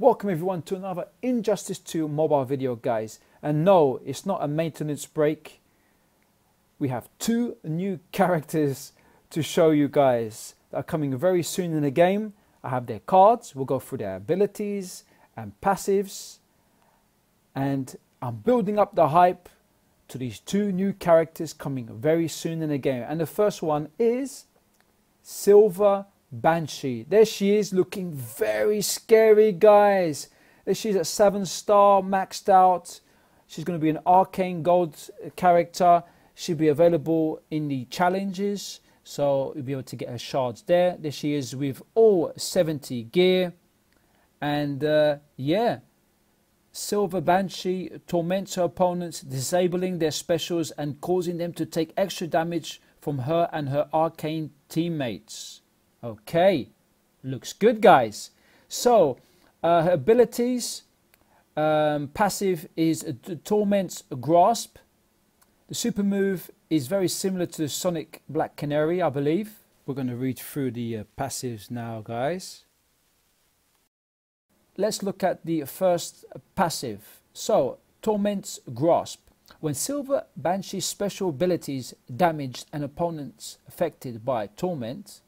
Welcome everyone to another Injustice 2 mobile video, guys. And no, it's not a maintenance break. We have two new characters to show you guys that are coming very soon in the game. I have their cards, we'll go through their abilities and passives. And I'm building up the hype to these two new characters coming very soon in the game. And the first one is Silver Banshee. There she is, looking very scary, guys. There she is at 7-star, maxed out. She's going to be an arcane gold character. She'll be available in the challenges, so you'll be able to get her shards there. There she is with all 70 gear. And yeah, Silver Banshee torments her opponents, disabling their specials and causing them to take extra damage from her and her arcane teammates. Okay, looks good, guys. So her abilities, passive is Torment's Grasp. The super move is very similar to the Sonic Black Canary, I believe. We're going to read through the passives now, guys. Let's look at the first passive. So, Torment's Grasp. When Silver Banshee's special abilities damaged an opponent's affected by Torment,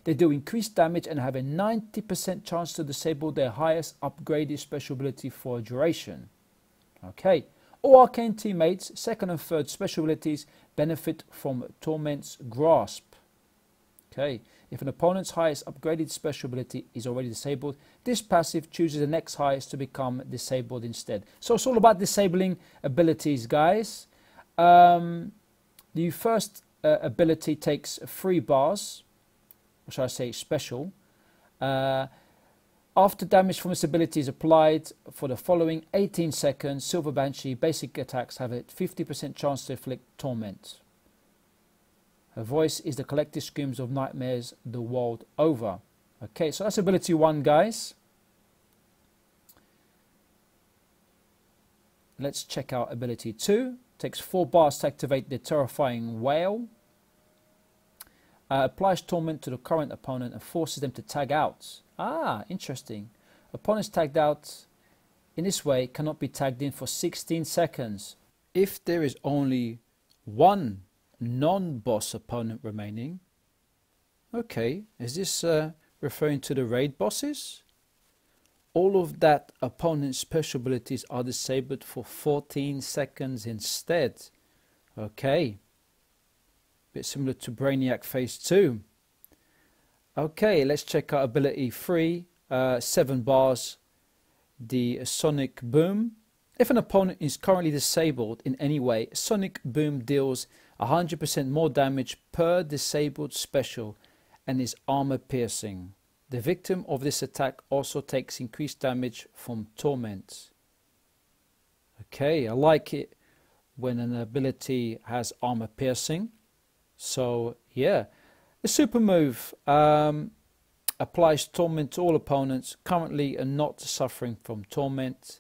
they do increased damage and have a 90% chance to disable their highest upgraded special ability for a duration. Okay. All arcane teammates, second and third special abilities benefit from Torment's Grasp. Okay. If an opponent's highest upgraded special ability is already disabled, this passive chooses the next highest to become disabled instead. So it's all about disabling abilities, guys. The first ability takes 3 bars. Or should I say special. After damage from this ability is applied for the following 18 seconds, Silver Banshee basic attacks have a 50% chance to inflict torment. Her voice is the collective screams of nightmares the world over. Okay, so that's ability 1, guys. Let's check out ability 2. Takes 4 bars to activate the terrifying wail. Applies torment to the current opponent and forces them to tag out. Ah, interesting. Opponents tagged out in this way cannot be tagged in for 16 seconds. If there is only one non-boss opponent remaining. Okay, is this referring to the raid bosses? All of that opponent's special abilities are disabled for 14 seconds instead. Okay. Bit similar to Brainiac Phase 2. Okay, let's check out ability 3. 7 bars. The Sonic Boom. If an opponent is currently disabled in any way, Sonic Boom deals 100% more damage per disabled special and is armor piercing. The victim of this attack also takes increased damage from Torment. Okay, I like it when an ability has armor piercing. So yeah, the super move applies torment to all opponents currently are not suffering from torment,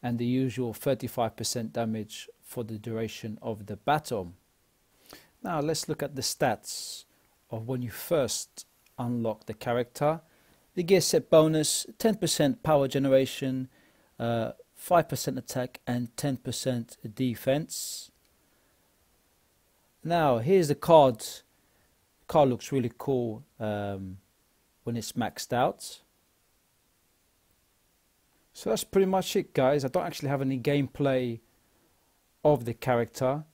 and the usual 35% damage for the duration of the battle. Now let's look at the stats of when you first unlock the character. The gear set bonus, 10% power generation, 5% attack and 10% defense. Now here's the card. The card looks really cool when it's maxed out. So that's pretty much it, guys. I don't actually have any gameplay of the character,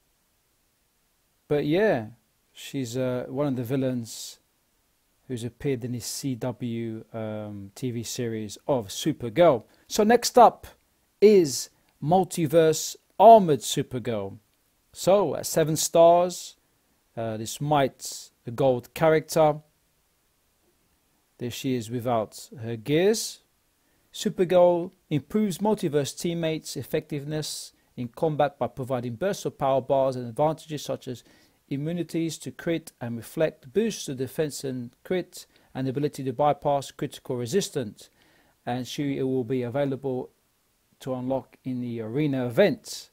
but yeah, she's one of the villains who's appeared in this CW TV series of Supergirl. So next up is Multiverse Armoured Supergirl. So at 7 stars, this Might's a gold character. There she is without her gears. Supergirl improves multiverse teammates' effectiveness in combat by providing bursts of power bars and advantages such as immunities to crit and reflect, boosts to defense and crit, and the ability to bypass critical resistance. And she will be available to unlock in the arena event.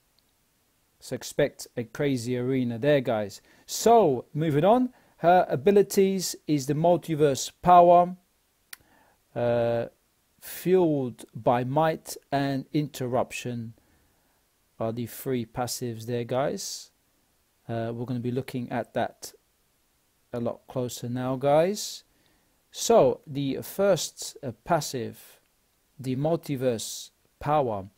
So expect a crazy arena there, guys. So moving on, her abilities is the multiverse power. Fueled by Might and Interruption are the three passives there, guys. We're going to be looking at that a lot closer now, guys. So the first passive, the Multiverse Power,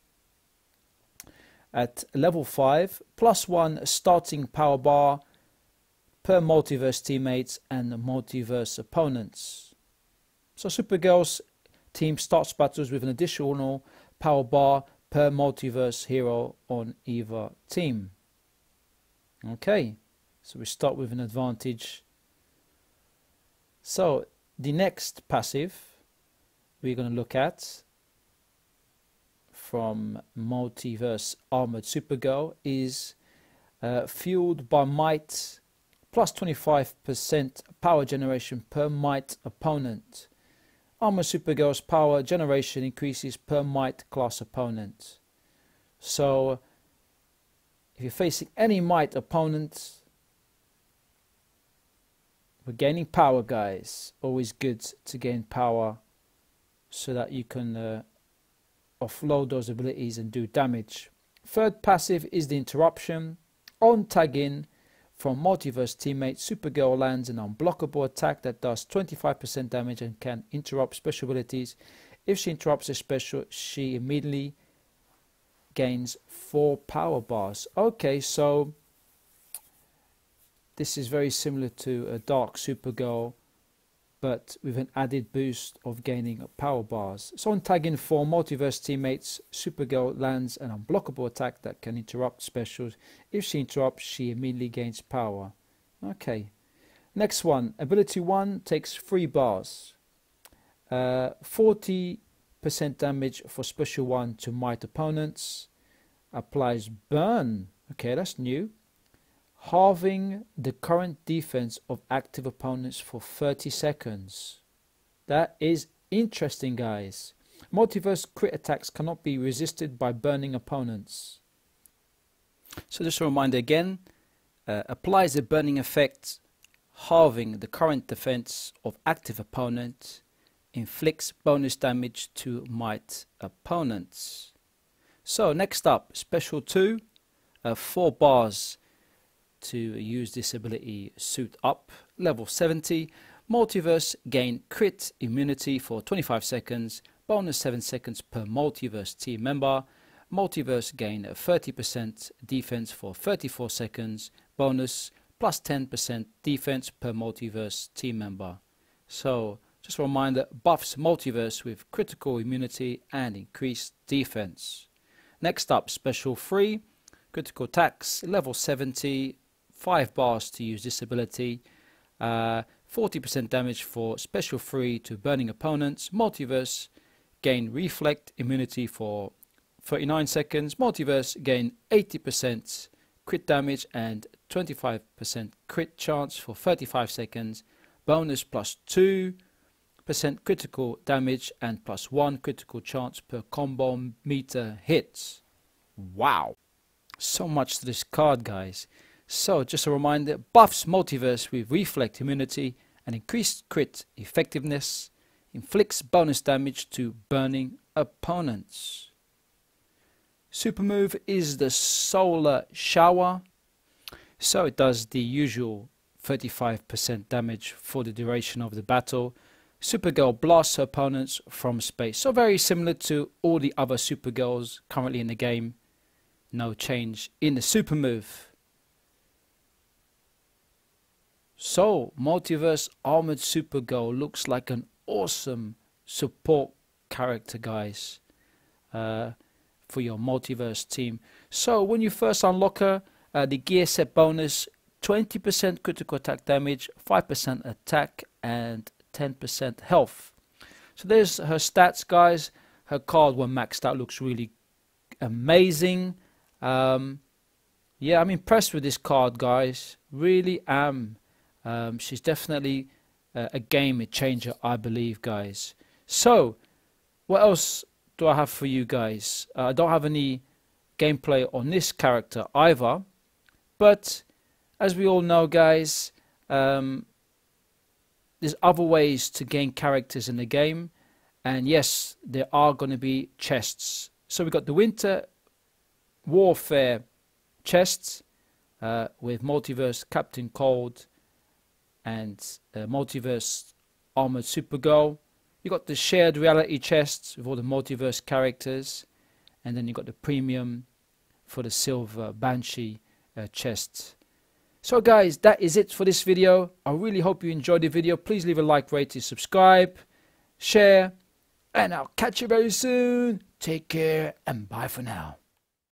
at level 5, +1 starting power bar per multiverse teammates and multiverse opponents. So Supergirl's team starts battles with an additional power bar per multiverse hero on either team. Okay, so we start with an advantage. So the next passive we're going to look at from Multiverse Armoured Supergirl is Fueled by Might, +25% power generation per Might opponent. Armoured Supergirl's power generation increases per Might class opponent. So if you're facing any Might opponent, we're gaining power, guys. Always good to gain power so that you can offload those abilities and do damage. Third passive is the Interruption. On tag-in from multiverse teammate, Supergirl lands an unblockable attack that does 25% damage and can interrupt special abilities. If she interrupts a special, she immediately gains 4 power bars. Okay, so this is very similar to a Dark Supergirl, but with an added boost of gaining power bars. So on tag-in for multiverse teammates, Supergirl lands an unblockable attack that can interrupt specials. If she interrupts, she immediately gains power. Okay. Next one, ability 1 takes 3 bars. 40% damage for special 1 to Might opponents. Applies burn. Okay, that's new. Halving the current defense of active opponents for 30 seconds. That is interesting, guys. Multiverse crit attacks cannot be resisted by burning opponents. So just a reminder again, applies a burning effect, halving the current defense of active opponent, inflicts bonus damage to Might opponents. So next up, special 2, 4 bars to use this ability. Suit up, level 70. Multiverse gain crit immunity for 25 seconds, bonus 7 seconds per multiverse team member. Multiverse gain 30% defense for 34 seconds, bonus plus 10% defense per multiverse team member. So just a reminder, buffs multiverse with critical immunity and increased defense. Next up, special 3, critical attacks, level 70. 5 bars to use this ability. 40% damage for special 3 to burning opponents. Multiverse gain reflect immunity for 39 seconds. Multiverse gain 80% crit damage and 25% crit chance for 35 seconds. Bonus plus 2% critical damage and plus 1 critical chance per combo meter hits. Wow, so much to this card, guys. So just a reminder, buffs multiverse with reflect immunity and increased crit effectiveness, inflicts bonus damage to burning opponents. Super move is the Solar Shower. So it does the usual 35% damage for the duration of the battle. Supergirl blasts her opponents from space. So very similar to all the other Supergirls currently in the game. No change in the super move. So, Multiverse Armoured Supergirl looks like an awesome support character, guys, for your multiverse team. So, when you first unlock her, the gear set bonus, 20% critical attack damage, 5% attack, and 10% health. So, there's her stats, guys. Her card, when maxed out, looks really amazing. Yeah, I'm impressed with this card, guys. Really am. She's definitely a game changer, I believe, guys. So, what else do I have for you guys? I don't have any gameplay on this character either. But, as we all know, guys, there's other ways to gain characters in the game. And yes, there are going to be chests. So we got the Winter Warfare chests with Multiverse Captain Cold and Multiverse Armoured Supergirl. You got the shared reality chests with all the multiverse characters, and then you got the premium for the silver Banshee chests. So guys, that is it for this video. I really hope you enjoyed the video. Please leave a like, rate, subscribe, share, and I'll catch you very soon. Take care and bye for now.